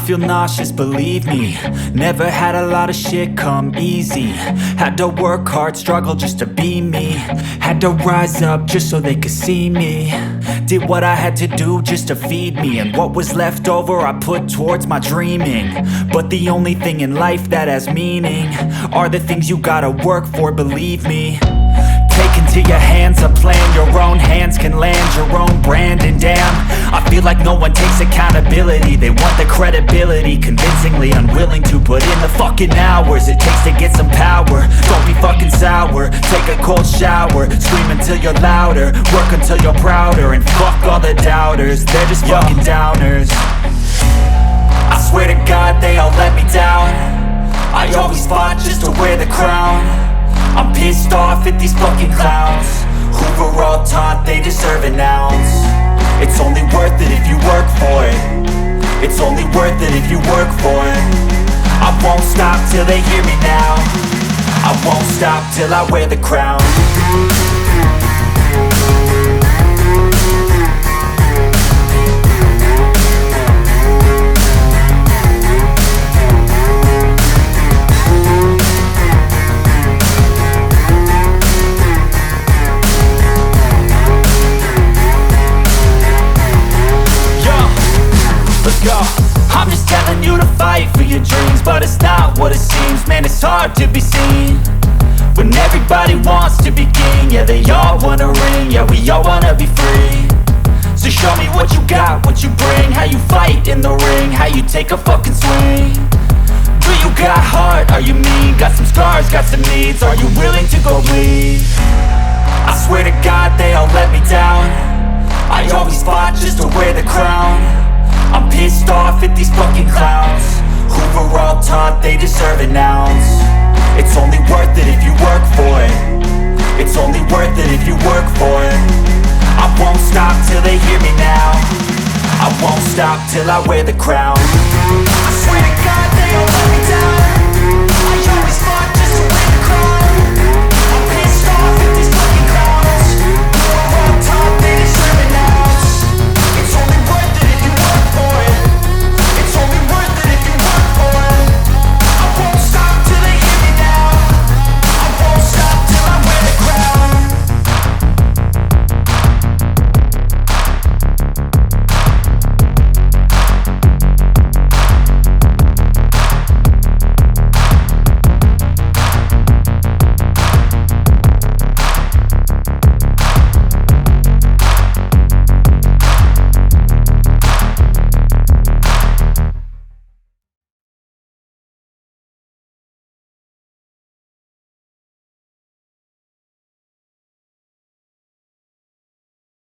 feel nauseous, believe me. Never had a lot of shit come easy. Had to work hard, struggle just to be me. Had to rise up just so they could see me. Did what I had to do just to feed me. And what was left over I put towards my dreaming. But the only thing in life that has meaning are the things you gotta work for, believe me. Take into your hands a plan, your own hands can land your own brand. And damn, I feel like no one takes accountability. They want the credibility, convincingly unwilling to put in the fucking hours it takes to get some power. Don't be fucking sour, take a cold shower. Scream until you're louder, work until you're prouder. And fuck all the doubters, they're just fucking downers. I swear to God they all let me down. I always fought just to wear the crown. I'm pissed off at these fucking clowns who were all taught they deserve an ounce. It's only worth it if you work for it. It's only worth it if you work for it. I won't stop till they hear me now. I won't stop till I wear the crown. I'm just telling you to fight for your dreams, but it's not what it seems. Man, it's hard to be seen when everybody wants to be king. Yeah, they all wanna ring, yeah, we all wanna be free. So show me what you got, what you bring, how you fight in the ring, how you take a fucking swing. Do you got heart, are you mean? Got some scars, got some needs, are you willing to go bleed? I swear to God they all let me down. I always fought just to wear the crown. I'm pissed off at these fucking clowns who were all taught they deserve an ounce. It's only worth it if you work for it. It's only worth it if you work for it. I won't stop till they hear me now. I won't stop till I wear the crown. I swear to